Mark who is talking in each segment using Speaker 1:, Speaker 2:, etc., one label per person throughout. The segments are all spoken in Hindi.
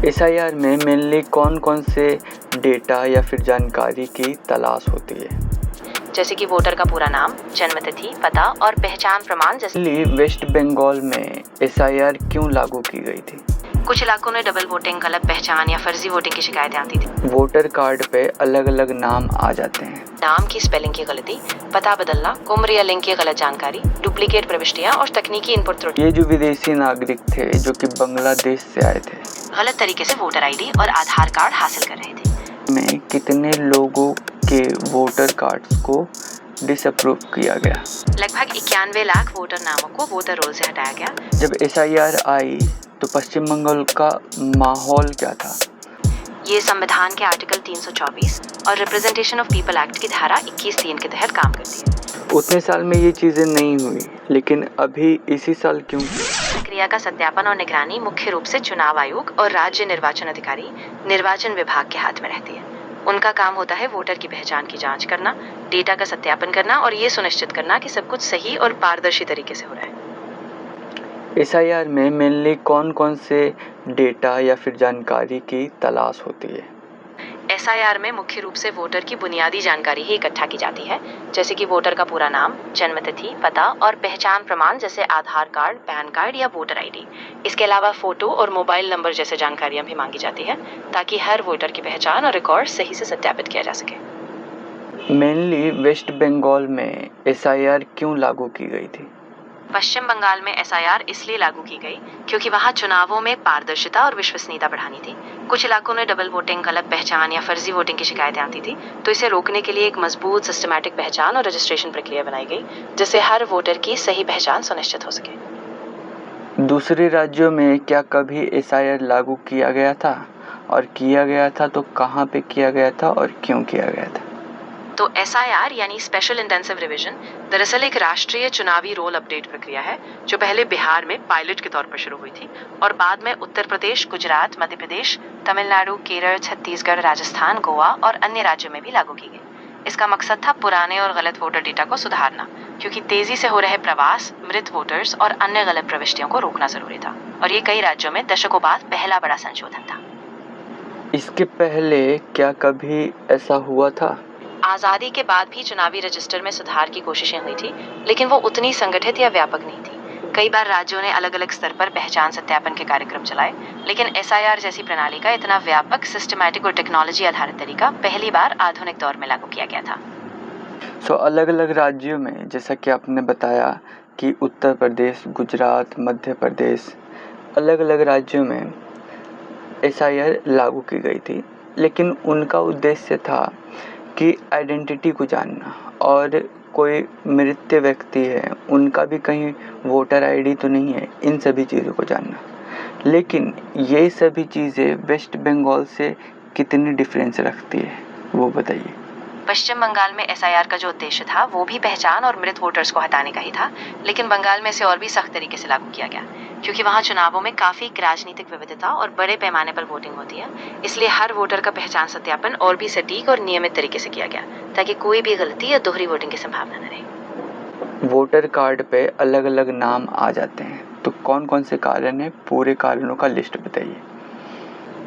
Speaker 1: एसआईआर में मेनली कौन कौन से डेटा या फिर जानकारी की तलाश होती है?
Speaker 2: जैसे कि वोटर का पूरा नाम, जन्म तिथि, पता और पहचान प्रमाण। जैसे
Speaker 1: वेस्ट बंगाल में एसआईआर क्यों लागू की गई थी?
Speaker 2: कुछ इलाकों में डबल वोटिंग, गलत पहचान या फर्जी वोटिंग की शिकायतें आती थी।
Speaker 1: वोटर कार्ड पे अलग अलग नाम आ जाते हैं।
Speaker 2: नाम की स्पेलिंग की गलती, पता बदलना, उम्र या लिंग की गलत जानकारी, डुप्लीकेट प्रविष्टियां और तकनीकी इनपुट त्रुटि।
Speaker 1: ये जो विदेशी नागरिक थे जो कि बांग्लादेश से आए थे,
Speaker 2: गलत तरीके से वोटर आईडी और आधार कार्ड हासिल कर रहे थे।
Speaker 1: में कितने लोगों के वोटर कार्ड्स को डिसअप्रूव किया गया?
Speaker 2: लगभग 91 लाख वोटर नामों को वोटर रोल से हटाया गया।
Speaker 1: जब एसआईआर आई तो पश्चिम बंगाल का माहौल क्या था?
Speaker 2: ये संविधान के आर्टिकल 324 और रिप्रेजेंटेशन ऑफ पीपल एक्ट की धारा 21(3) के तहत काम करती है।
Speaker 1: उतने साल में ये चीजें नहीं हुई, लेकिन अभी इसी साल क्यों?
Speaker 2: प्रक्रिया का सत्यापन और निगरानी मुख्य रूप से चुनाव आयोग और राज्य निर्वाचन अधिकारी, निर्वाचन विभाग के हाथ में रहती है। उनका काम होता है वोटर की पहचान की जांच करना, डेटा का सत्यापन करना और ये सुनिश्चित करना कि सब कुछ सही और पारदर्शी तरीके से हो रहा है।
Speaker 1: एसआईआर में मेनली कौन कौन से डेटा या फिर जानकारी की तलाश होती है?
Speaker 2: एसआईआर में मुख्य रूप से वोटर की बुनियादी जानकारी ही इकट्ठा की जाती है, जैसे कि वोटर का पूरा नाम, जन्म तिथि, पता और पहचान प्रमाण जैसे आधार कार्ड, पैन कार्ड या वोटर आईडी। इसके अलावा फोटो और मोबाइल नंबर जैसे जानकारियां भी मांगी जाती है, ताकि हर वोटर की पहचान और रिकॉर्ड सही से सत्यापित किया जा सके।
Speaker 1: मेनली वेस्ट बंगाल में एसआईआर क्यों लागू की गई थी?
Speaker 2: पश्चिम बंगाल में एसआईआर इसलिए लागू की गई क्योंकि वहां चुनावों में पारदर्शिता और विश्वसनीयता बढ़ानी थी। कुछ इलाकों में डबल वोटिंग, गलत पहचान या फर्जी वोटिंग की शिकायतें आती थी, तो इसे रोकने के लिए एक मजबूत सिस्टमैटिक पहचान और रजिस्ट्रेशन प्रक्रिया बनाई गई, जिससे हर वोटर की सही पहचान सुनिश्चित हो सके।
Speaker 1: दूसरे राज्यों में क्या कभी एसआईआर लागू किया गया था? और किया गया था तो कहाँ पे किया गया था और क्यों किया गया था?
Speaker 2: तो एसआईआर यानी स्पेशल इंटेंसिव रिवीजन दरअसल एक राष्ट्रीय चुनावी रोल अपडेट प्रक्रिया है, जो पहले बिहार में पायलट के तौर पर शुरू हुई थी और बाद में उत्तर प्रदेश, गुजरात, मध्य प्रदेश, तमिलनाडु, केरल, छत्तीसगढ़, राजस्थान, गोवा और अन्य राज्यों में भी लागू की गई। इसका मकसद था पुराने और गलत वोटर डेटा को सुधारना, क्योंकि तेजी से हो रहे प्रवास, मृत वोटर्स और अन्य गलत प्रविष्टियों को रोकना जरूरी था, और ये कई राज्यों में दशकों बाद पहला बड़ा संशोधन था।
Speaker 1: इसके पहले क्या कभी ऐसा हुआ था?
Speaker 2: आज़ादी के बाद भी चुनावी रजिस्टर में सुधार की कोशिशें हुई थी, लेकिन वो उतनी संगठित या व्यापक नहीं थी। कई बार राज्यों ने अलग अलग स्तर पर पहचान सत्यापन के कार्यक्रम चलाए, लेकिन एसआईआर जैसी प्रणाली का इतना व्यापक, सिस्टमैटिक और टेक्नोलॉजी आधारित तरीका पहली बार आधुनिक दौर में लागू किया गया था।
Speaker 1: अलग अलग राज्यों में, जैसा कि आपने बताया कि उत्तर प्रदेश, गुजरात, मध्य प्रदेश, अलग अलग राज्यों में एसआईआर लागू की गई थी, लेकिन उनका उद्देश्य था कि आइडेंटिटी को जानना, और कोई मृत व्यक्ति है उनका भी कहीं वोटर आईडी तो नहीं है, इन सभी चीज़ों को जानना। लेकिन ये सभी चीज़ें वेस्ट बंगाल से कितनी डिफरेंस रखती है, वो बताइए।
Speaker 2: पश्चिम बंगाल में एसआईआर का जो उद्देश्य था वो भी पहचान और मृत वोटर्स को हटाने का ही था, लेकिन बंगाल में इसे और भी सख्त तरीके से लागू किया गया, क्योंकि वहाँ चुनावों में काफी राजनीतिक विविधता और बड़े पैमाने पर वोटिंग होती है। इसलिए हर वोटर का पहचान सत्यापन और भी सटीक और नियमित तरीके से किया गया, ताकि कोई भी गलती या दोहरी वोटिंग की संभावना न रहे।
Speaker 1: वोटर कार्ड पे अलग अलग नाम आ जाते हैं, तो कौन कौन से कारण है, पूरे कारणों का लिस्ट बताइए।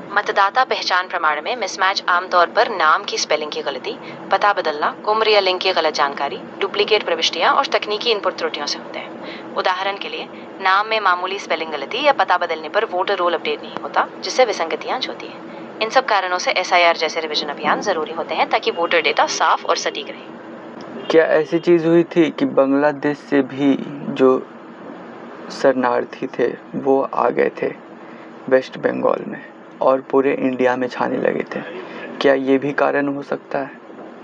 Speaker 2: मतदाता पहचान प्रमाण में मिसमैच आमतौर पर नाम की स्पेलिंग की गलती, पता बदलना, उम्र या लिंग की गलत जानकारी, डुप्लीकेट प्रविष्टियां और तकनीकी इनपुट त्रुटियों से होते हैं। उदाहरण के लिए, नाम में मामूली स्पेलिंग गलती या पता बदलने पर वोटर रोल अपडेट नहीं होता, जिससे विसंगतियां होती हैं। इन सब कारणों से एसआईआर जैसे रिवीजन अभियान जरूरी होते हैं, ताकि वोटर डेटा साफ और सटीक रहे।
Speaker 1: क्या ऐसी चीज़ हुई थी कि बांग्लादेश से भी जो शरणार्थी थे वो आ गए थे वेस्ट बंगाल में और पूरे इंडिया में छाने लगे थे? क्या ये भी कारण हो सकता है?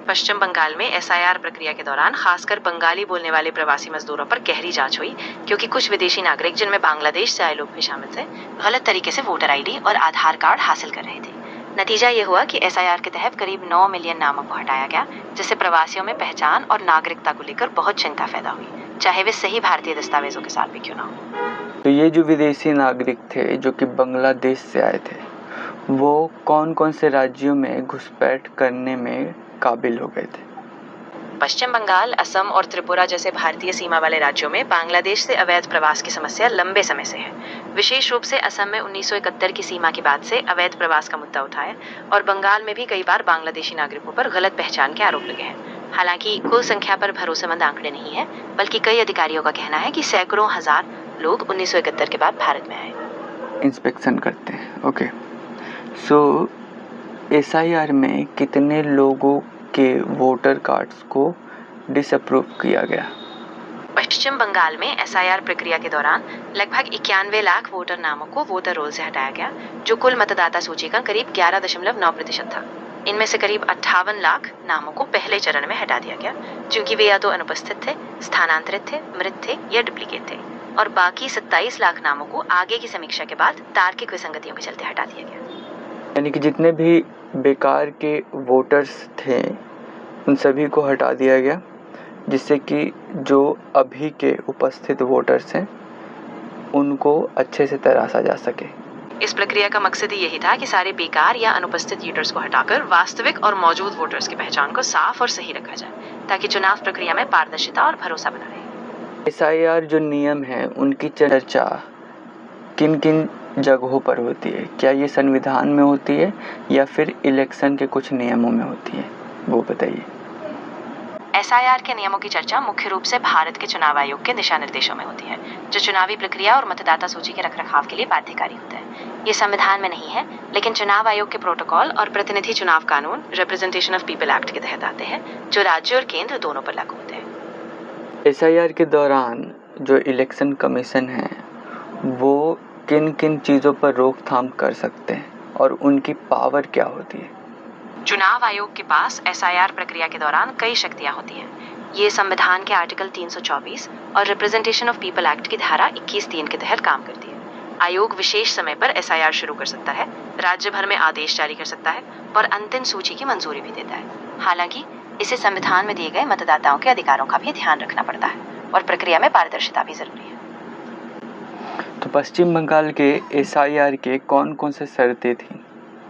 Speaker 2: पश्चिम बंगाल में एसआईआर प्रक्रिया के दौरान खासकर बंगाली बोलने वाले प्रवासी मजदूरों पर गहरी जांच हुई, क्योंकि कुछ विदेशी नागरिक, जिनमें बांग्लादेश से आए लोग भी शामिल थे, गलत तरीके से वोटर आईडी और आधार कार्ड हासिल कर रहे थे। नतीजा ये हुआ कि एसआईआर के तहत करीब 9 मिलियन नामों को हटाया गया, जिससे प्रवासियों में पहचान और नागरिकता को लेकर बहुत चिंता पैदा हुई, चाहे वे सही भारतीय दस्तावेजों के साथ भी क्यों ना हो।
Speaker 1: तो ये जो विदेशी नागरिक थे जो कि बांग्लादेश से आए थे, वो कौन कौन से राज्यों में घुसपैठ करने में काबिल हो गए थे?
Speaker 2: पश्चिम बंगाल, असम और त्रिपुरा जैसे भारतीय सीमा वाले राज्यों में बांग्लादेश से अवैध प्रवास की समस्या लंबे समय से है। विशेष रूप से असम में 1971 की सीमा के बाद से अवैध प्रवास का मुद्दा उठा है और बंगाल में भी कई बार बांग्लादेशी नागरिकों पर गलत पहचान के आरोप लगे हैं। हालांकि कुल संख्या पर भरोसेमंद आंकड़े नहीं है, बल्कि कई अधिकारियों का कहना है कि सैकड़ों हजार लोग 1971 के बाद भारत में आए।
Speaker 1: इंस्पेक्शन करते हैं। ओके, सो एसआईआर में कितने लोगों के वोटर कार्ड्स को डिसअप्रूव किया गया?
Speaker 2: पश्चिम बंगाल में एसआईआर प्रक्रिया के दौरान लगभग 91 लाख वोटर नामों को वोटर रोल से हटाया गया, जो कुल मतदाता सूची का करीब 11.9% था। इनमें से करीब 58 लाख नामों को पहले चरण में हटा दिया गया, क्योंकि वे या तो अनुपस्थित थे, स्थानांतरित थे, मृत थे या डुप्लीकेट थे, और बाकी 27 लाख नामों को आगे की समीक्षा के बाद तार्किक विसंगतियों के चलते हटा दिया गया।
Speaker 1: यानी कि जितने भी बेकार के वोटर्स थे उन सभी को हटा दिया गया, जिससे कि जो अभी के उपस्थित वोटर्स हैं उनको अच्छे से तराशा जा सके।
Speaker 2: इस प्रक्रिया का मकसद ही यही था कि सारे बेकार या अनुपस्थित यूजर्स को हटाकर वास्तविक और मौजूद वोटर्स की पहचान को साफ और सही रखा जाए, ताकि चुनाव प्रक्रिया में पारदर्शिता और भरोसा बना रहे।
Speaker 1: एसआईआर जो नियम है उनकी चर्चा किन किन जगहों पर होती है? क्या ये संविधान में होती है या फिर इलेक्शन के कुछ नियमों में होती है, वो बताइए।
Speaker 2: एसआईआर के नियमों की चर्चा मुख्य रूप से भारत के चुनाव आयोग के दिशा निर्देशों में होती है, जो चुनावी प्रक्रिया और मतदाता सूची के रखरखाव के लिए बाध्यकारी होता है। ये संविधान में नहीं है, लेकिन चुनाव आयोग के प्रोटोकॉल और प्रतिनिधि चुनाव कानून रिप्रेजेंटेशन ऑफ पीपल एक्ट के तहत आते हैं, जो राज्य और केंद्र दोनों पर लागू होते हैं।
Speaker 1: एसआईआर के दौरान जो इलेक्शन कमीशन है वो किन किन चीज़ों पर रोकथाम कर सकते हैं और उनकी पावर क्या होती है?
Speaker 2: चुनाव आयोग के पास एसआईआर प्रक्रिया के दौरान कई शक्तियां होती हैं। ये संविधान के आर्टिकल 324 और रिप्रेजेंटेशन ऑफ पीपल एक्ट की धारा 21(3) के तहत काम करती है। आयोग विशेष समय पर एसआईआर शुरू कर सकता है, राज्य भर में आदेश जारी कर सकता है और अंतिम सूची की मंजूरी भी देता है। हालांकि इसे संविधान में दिए गए मतदाताओं के अधिकारों का भी ध्यान रखना पड़ता है और प्रक्रिया में पारदर्शिता भी जरूरी है।
Speaker 1: तो पश्चिम बंगाल के एसआईआर के कौन कौन से शर्तें थीं?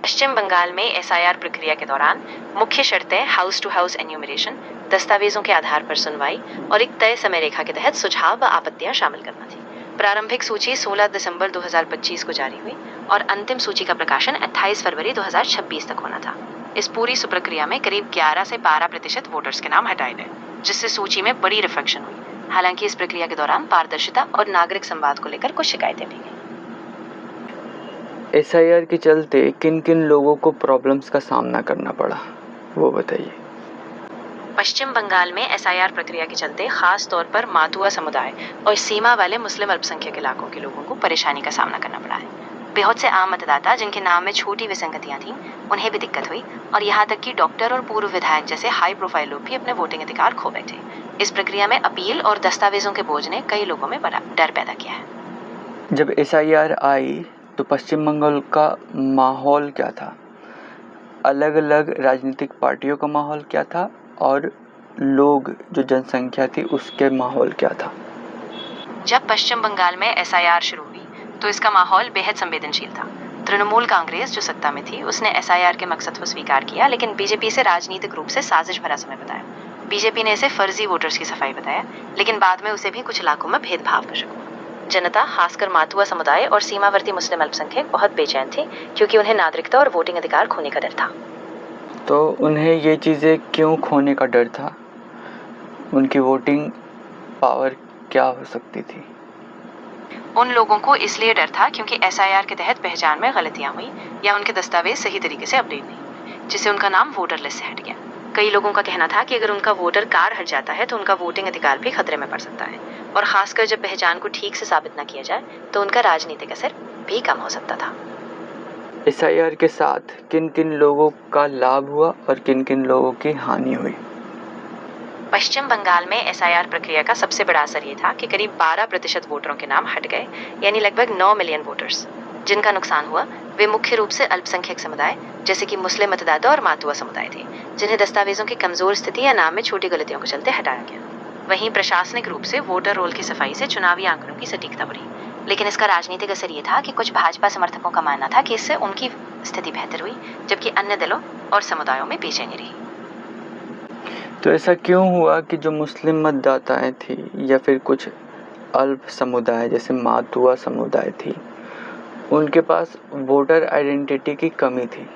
Speaker 2: पश्चिम बंगाल में एसआईआर प्रक्रिया के दौरान मुख्य शर्तें हाउस टू हाउस एन्यूमरेशन, दस्तावेजों के आधार पर सुनवाई और एक तय समय रेखा के तहत सुझाव व आपत्तियां शामिल करना थी। प्रारंभिक सूची 16 दिसंबर 2025 को जारी हुई और अंतिम सूची का प्रकाशन 28 फरवरी 2026 तक होना था। इस पूरी प्रक्रिया में करीब 11 से 12% वोटर्स के नाम हटाए गए, जिससे सूची में बड़ी रिफ्लेक्शन हुई। हालांकि इस प्रक्रिया के दौरान पारदर्शिता और नागरिक संवाद को लेकर कुछ शिकायतें भी गई।
Speaker 1: एसआईआर के चलते किन किन लोगों को प्रॉब्लम्स का सामना करना पड़ा, वो बताइए।
Speaker 2: पश्चिम बंगाल में एसआईआर प्रक्रिया के चलते खास तौर पर मातुआ समुदाय और सीमा वाले मुस्लिम अल्पसंख्यक इलाकों के लोगों को परेशानी का सामना करना पड़ा है। बहुत से आम मतदाता जिनके नाम में छोटी विसंगतियां थीं, उन्हें भी दिक्कत हुई और यहाँ तक कि डॉक्टर और पूर्व विधायक जैसे हाई प्रोफाइल लोग भी अपने वोटिंग अधिकार खो बैठे। इस प्रक्रिया में अपील और दस्तावेजों के बोझ ने कई लोगों में बड़ा डर पैदा किया है।
Speaker 1: जब एसआईआर आई तो पश्चिम बंगाल का माहौल क्या था? अलग अलग राजनीतिक पार्टियों का माहौल क्या था और लोग जो जनसंख्या थी उसके माहौल क्या था?
Speaker 2: जब पश्चिम बंगाल में एसआईआर शुरू हुई तो इसका माहौल बेहद संवेदनशील था। तृणमूल कांग्रेस जो सत्ता में थी उसने एसआईआर के मकसद को स्वीकार किया, लेकिन बीजेपी से राजनीतिक रूप से साजिश भरा समय बताया। बीजेपी ने इसे फर्जी वोटर्स की सफाई बताया, लेकिन बाद में उसे भी कुछ इलाकों में भेदभाव का शक हुआ। जनता, खासकर मातुआ समुदाय और सीमावर्ती मुस्लिम अल्पसंख्यक बहुत बेचैन थे, क्योंकि उन्हें नागरिकता और वोटिंग अधिकार खोने का डर था।
Speaker 1: तो उन्हें ये चीज़ें क्यों खोने का डर था? उनकी वोटिंग पावर क्या हो सकती थी?
Speaker 2: उन लोगों को इसलिए डर था क्योंकि एसआईआर के तहत पहचान में गलतियां हुई या उनके दस्तावेज सही तरीके से अपडेट नहीं, जिससे उनका नाम वोटर लिस्ट से हट गया। कई लोगों का कहना था कि अगर उनका वोटर कार्ड हट जाता है तो उनका वोटिंग अधिकार भी खतरे में पड़ सकता है, और खासकर जब पहचान को ठीक से साबित न किया जाए तो उनका राजनीतिक असर भी कम हो सकता था।
Speaker 1: एसआईआर के साथ किन किन लोगों का लाभ हुआ और किन किन लोगों की हानि हुई?
Speaker 2: पश्चिम बंगाल में एसआईआर प्रक्रिया का सबसे बड़ा असर ये था कि करीब 12% वोटरों के नाम हट गए, यानी लगभग 9 मिलियन वोटर्स। जिनका नुकसान हुआ वे मुख्य रूप से अल्पसंख्यक समुदाय जैसे कि मुस्लिम मतदाता और मातुआ समुदाय थे, जिन्हें दस्तावेजों की कमजोर स्थिति या नाम में छोटी गलतियों के चलते हटाया गया। वहीं प्रशासनिक रूप से वोटर रोल की सफाई से चुनावी आंकड़ों की सटीकता बढ़ी, लेकिन इसका राजनीतिक असर ये था कि कुछ भाजपा समर्थकों का मानना था कि इससे उनकी स्थिति बेहतर हुई, जबकि अन्य दलों और समुदायों में बेचैनी रही।
Speaker 1: तो ऐसा क्यों हुआ कि जो मुस्लिम मतदाताएं थी या फिर कुछ अल्प समुदाय जैसे मातुआ समुदाय थी, उनके पास वोटर आइडेंटिटी की कमी थी?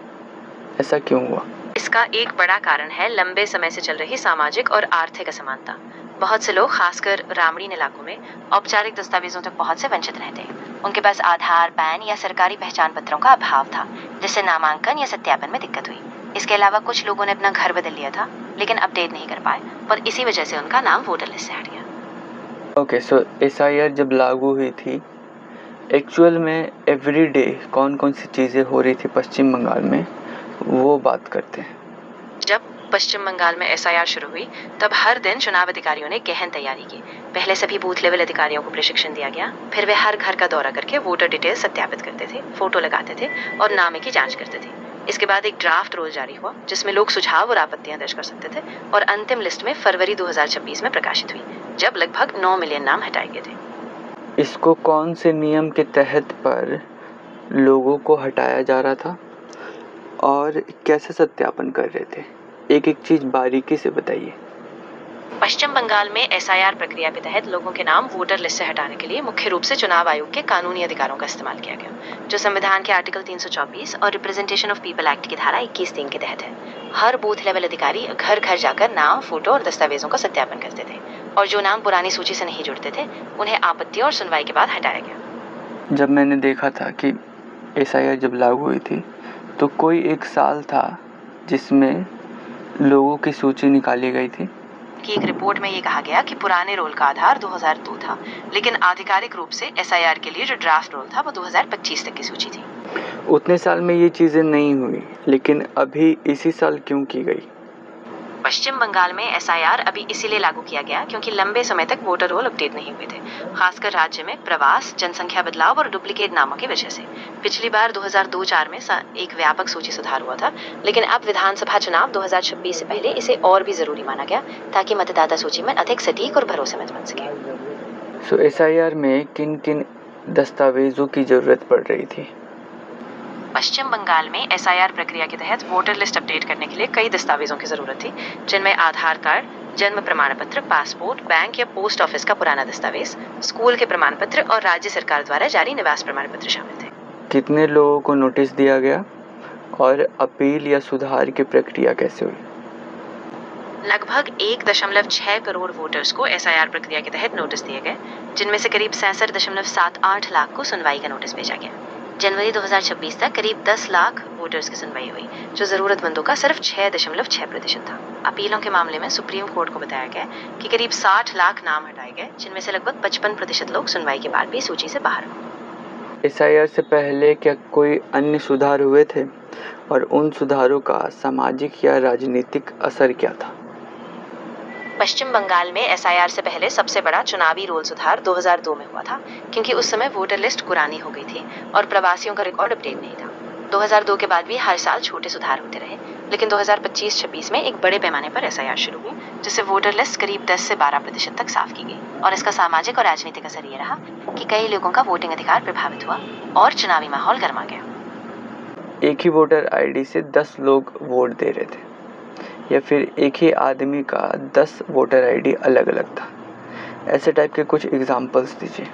Speaker 1: ऐसा क्यों हुआ?
Speaker 2: इसका एक बड़ा कारण है लंबे समय से चल रही सामाजिक और आर्थिक असमानता। बहुत से लोग, खासकर ग्रामीण इलाकों में, औपचारिक दस्तावेजों तक पहुंच से वंचित रहते। उनके पास आधार, पैन या सरकारी पहचान पत्रों का अभाव था, जिससे नामांकन या सत्यापन में दिक्कत हुई। इसके अलावा कुछ लोगों ने अपना घर बदल लिया था, लेकिन अपडेट नहीं कर पाए, और इसी वजह से उनका नाम वोटर लिस्ट से हट गया।
Speaker 1: ओके, सो SIR जब लागू हुई थी, एक्चुअल में एवरीडे कौन कौन सी चीज़ें हो रही थी पश्चिम बंगाल में, वो बात करते हैं।
Speaker 2: जब पश्चिम बंगाल में SIR शुरू हुई, तब हर दिन चुनाव अधिकारियों ने गहन तैयारी की। पहले सभी बूथ लेवल अधिकारियों को प्रशिक्षण दिया गया। फिर वे हर घर का दौरा करके वोटर डिटेल सत्यापित करते थे, फोटो लगाते थे और नामे की जांच करते थे। इसके बाद एक ड्राफ्ट रोल जारी हुआ, जिसमें लोग सुझाव और आपत्तियां दर्ज कर सकते थे, और अंतिम लिस्ट में फरवरी 2026 में प्रकाशित हुई, जब लगभग 9 मिलियन नाम हटाए गए थे।
Speaker 1: इसको कौन से नियम के तहत पर लोगों को हटाया जा रहा था और कैसे सत्यापन कर रहे थे? एक एक चीज़ बारीकी से बताइए।
Speaker 2: पश्चिम बंगाल में SIR प्रक्रिया के तहत लोगों के नाम वोटर लिस्ट से हटाने के लिए मुख्य रूप से चुनाव आयोग के कानूनी अधिकारों का इस्तेमाल किया गया, जो संविधान के आर्टिकल 324 और रिप्रेजेंटेशन ऑफ पीपल एक्ट की धारा 21(3) के तहत है। हर बूथ लेवल अधिकारी घर घर जाकर नाम, फोटो और दस्तावेजों का सत्यापन करते थे, और जो नाम पुरानी सूची से नहीं जुड़ते थे, उन्हें आपत्ति और सुनवाई के बाद हटाया गया।
Speaker 1: जब मैंने देखा था कि SIR जब लागू हुई थी, तो कोई एक साल था जिसमें लोगों की सूची निकाली गई थी
Speaker 2: कि एक रिपोर्ट में ये कहा गया कि पुराने रोल का आधार 2002 था, लेकिन आधिकारिक रूप से SIR के लिए जो ड्राफ्ट रोल था वो 2025 तक की सूची थी।
Speaker 1: उतने साल में ये चीज़ें नहीं हुई, लेकिन अभी इसी साल क्यों की गई?
Speaker 2: पश्चिम बंगाल में SIR अभी इसीलिए लागू किया गया क्योंकि लंबे समय तक वोटर रोल अपडेट नहीं हुए थे, खासकर राज्य में प्रवास, जनसंख्या बदलाव और डुप्लीकेट नामों की वजह से। पिछली बार 2002-04 में एक व्यापक सूची सुधार हुआ था, लेकिन अब विधानसभा चुनाव 2026 से पहले इसे और भी जरूरी माना गया, ताकि मतदाता सूची में अधिक सटीक और भरोसेमंद बन सके।
Speaker 1: सो SIR में किन किन दस्तावेजों की जरूरत पड़ रही थी?
Speaker 2: पश्चिम बंगाल में SIR प्रक्रिया के तहत वोटर लिस्ट अपडेट करने के लिए कई दस्तावेजों की जरूरत थी, जिनमें आधार कार्ड, जन्म प्रमाण पत्र, पासपोर्ट, बैंक या पोस्ट ऑफिस का पुराना दस्तावेज, स्कूल के प्रमाण पत्र और राज्य सरकार द्वारा जारी निवास प्रमाण पत्र शामिल थे।
Speaker 1: कितने लोगों को नोटिस दिया गया और अपील या सुधार की प्रक्रिया कैसे हुई?
Speaker 2: लगभग 1.6 करोड़ वोटर्स को SIR प्रक्रिया के तहत नोटिस दिए गए, जिनमें से करीब 66.78 लाख को सुनवाई का नोटिस भेजा गया। जनवरी 2026 तक करीब 10 लाख वोटर्स की सुनवाई हुई, जो जरूरतमंदों का सिर्फ 6.6% था। अपीलों के मामले में सुप्रीम कोर्ट को बताया गया कि करीब 60 लाख नाम हटाए गए, जिनमें से लगभग 55% लोग सुनवाई के बाद भी सूची से बाहर हुए।
Speaker 1: SIR से पहले क्या कोई अन्य सुधार हुए थे और उन सुधारों का सामाजिक या राजनीतिक असर क्या था?
Speaker 2: पश्चिम बंगाल में SIR से पहले सबसे बड़ा चुनावी रोल सुधार 2002 में हुआ था, क्योंकि उस समय वोटर लिस्ट पुरानी हो गई थी और प्रवासियों का रिकॉर्ड अपडेट नहीं था। 2002 के बाद भी हर साल छोटे सुधार होते रहे, लेकिन 2025-26 में एक बड़े पैमाने पर SIR शुरू हुई, जिससे वोटर लिस्ट करीब 10 से 12% तक साफ की गई, और इसका सामाजिक और राजनीतिक असर ये रहा कि कई लोगों का वोटिंग अधिकार प्रभावित हुआ और चुनावी माहौल गर्मा गया।
Speaker 1: एक ही वोटर ID से 10 लोग वोट दे रहे थे, या फिर एक ही आदमी का 10 वोटर ID अलग अलग था? ऐसे टाइप के कुछ एग्जाम्पल्स दीजिए।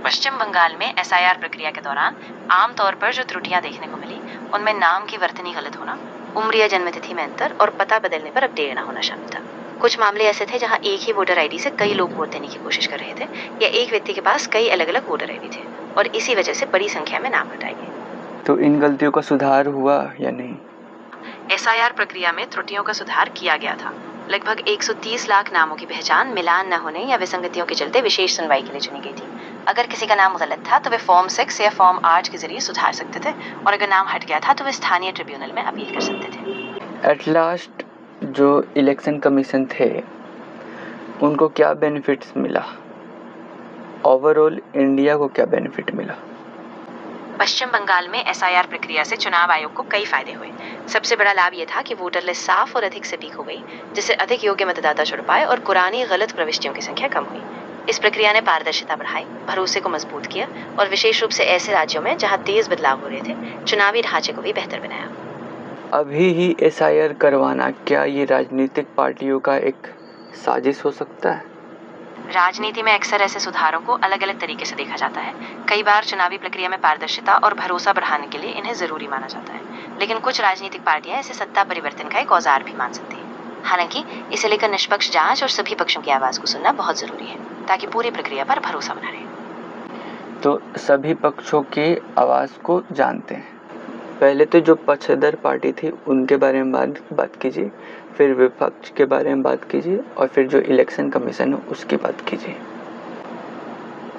Speaker 2: पश्चिम बंगाल में SIR प्रक्रिया के दौरान आमतौर पर जो त्रुटियां देखने को मिली, उनमें नाम की वर्तनी गलत होना, उम्र या जन्म तिथि में अंतर और पता बदलने पर अपडेट न होना शामिल था। कुछ मामले ऐसे थे जहां एक ही वोटर ID से कई लोग वोट देने की कोशिश कर रहे थे, या एक व्यक्ति के पास कई अलग अलग वोटर ID थे, और इसी वजह से बड़ी संख्या में नाम हटाए गए।
Speaker 1: तो इन गलतियों का सुधार हुआ या नहीं?
Speaker 2: SIR प्रक्रिया में त्रुटियों का सुधार किया गया था। लगभग 130 लाख नामों की पहचान मिलान न होने या विसंगतियों के चलते विशेष सुनवाई के लिए चुनी गई थी। अगर किसी का नाम गलत था तो वे फॉर्म 6 या फॉर्म 8 के जरिए सुधार सकते थे, और अगर नाम हट गया था तो वे स्थानीय ट्रिब्यूनल में अपील कर सकते थे।
Speaker 1: एट लास्ट जो इलेक्शन कमीशन थे, उनको क्या बेनिफिट्स मिला? ओवरऑल इंडिया को क्या बेनिफिट मिला?
Speaker 2: पश्चिम बंगाल में SIR प्रक्रिया से चुनाव आयोग को कई फायदे हुए। सबसे बड़ा लाभ यह था कि वोटर लिस्ट साफ और अधिक सटीक हो गई, जिससे अधिक योग्य मतदाता चुन पाए और पुरानी गलत प्रविष्टियों की संख्या कम हुई। इस प्रक्रिया ने पारदर्शिता बढ़ाई, भरोसे को मजबूत किया, और विशेष रूप से ऐसे राज्यों में जहां तेज बदलाव हो रहे थे, चुनावी ढांचे को भी बेहतर बनाया।
Speaker 1: अभी ही एसआईआर करवाना, क्या ये राजनीतिक पार्टियों का एक साजिश हो सकता है?
Speaker 2: राजनीति में अक्सर ऐसे सुधारों को अलग अलग तरीके से देखा जाता है। कई बार चुनावी प्रक्रिया में पारदर्शिता और भरोसा बढ़ाने के लिए इन्हें जरूरी माना जाता है, लेकिन कुछ राजनीतिक पार्टियां इसे सत्ता परिवर्तन का एक औजार भी मान सकती हैं। हालांकि इसे लेकर निष्पक्ष जांच और सभी पक्षों की आवाज को सुनना बहुत जरूरी है, ताकि पूरी प्रक्रिया पर भरोसा बना रहे।
Speaker 1: तो सभी पक्षों की आवाज़ को जानते हैं। पहले तो जो पक्षधर पार्टी थी उनके बारे में बात कीजिए, फिर विपक्ष के बारे में बात कीजिए, और फिर जो इलेक्शन कमीशन है उसकी बात कीजिए।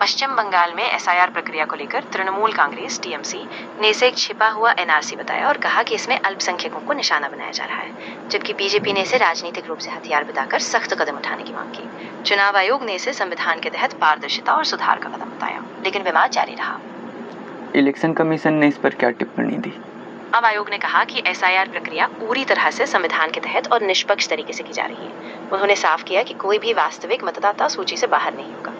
Speaker 2: पश्चिम बंगाल में एसआईआर प्रक्रिया को लेकर तृणमूल कांग्रेस टीएमसी ने इसे एक छिपा हुआ एनआरसी बताया और कहा कि इसमें अल्पसंख्यकों को निशाना बनाया जा रहा है, जबकि बीजेपी ने इसे राजनीतिक रूप से हथियार बताकर सख्त कदम उठाने की मांग की। चुनाव आयोग ने इसे संविधान के तहत पारदर्शिता और सुधार का कदम बताया, लेकिन विवाद जारी रहा।
Speaker 1: इलेक्शन कमीशन ने इस पर क्या टिप्पणी दी?
Speaker 2: अब आयोग ने कहा कि एसआईआर प्रक्रिया पूरी तरह से संविधान के तहत और निष्पक्ष तरीके से की जा रही है। उन्होंने साफ किया कि कोई भी वास्तविक मतदाता सूची से बाहर नहीं होगा।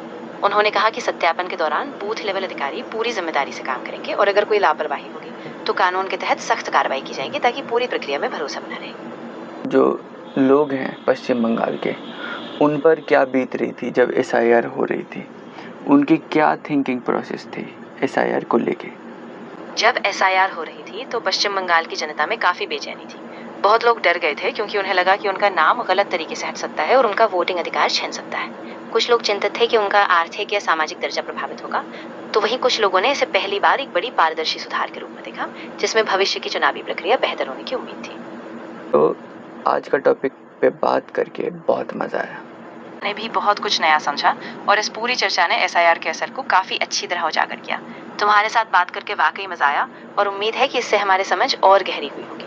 Speaker 2: उन्होंने कहा कि सत्यापन के दौरान बूथ लेवल अधिकारी पूरी जिम्मेदारी से काम करेंगे और अगर कोई लापरवाही होगी तो कानून के तहत सख्त कार्रवाई की जाएगी, ताकि पूरी प्रक्रिया में भरोसा बना रहे।
Speaker 1: जो लोग हैं पश्चिम बंगाल के, उन पर क्या बीत रही थी जब एसआईआर हो रही थी? उनकी क्या थिंकिंग प्रोसेस थी एसआईआर को लेके?
Speaker 2: जब एसआईआर हो रही थी तो पश्चिम बंगाल की जनता में काफी बेचैनी थी। बहुत लोग डर गए थे क्योंकि उन्हें लगा कि उनका नाम गलत तरीके से हट सकता है और उनका वोटिंग अधिकार छीन सकता है। कुछ लोग चिंतित थे कि उनका आर्थिक या सामाजिक दर्जा प्रभावित होगा, तो वहीं कुछ लोगों ने इसे पहली बार एक बड़ी पारदर्शी सुधार के रूप में देखा, जिसमें भविष्य की चुनावी प्रक्रिया बेहतर होने की उम्मीद थी।
Speaker 1: तो आज का टॉपिक पे बात करके बहुत मजा आया।
Speaker 2: ने भी बहुत कुछ नया समझा और इस पूरी चर्चा ने एसआईआर के असर को काफी अच्छी तरह उजागर किया। तुम्हारे साथ बात करके वाकई मजा आया और उम्मीद है कि इससे हमारी समझ और गहरी हुई होगी।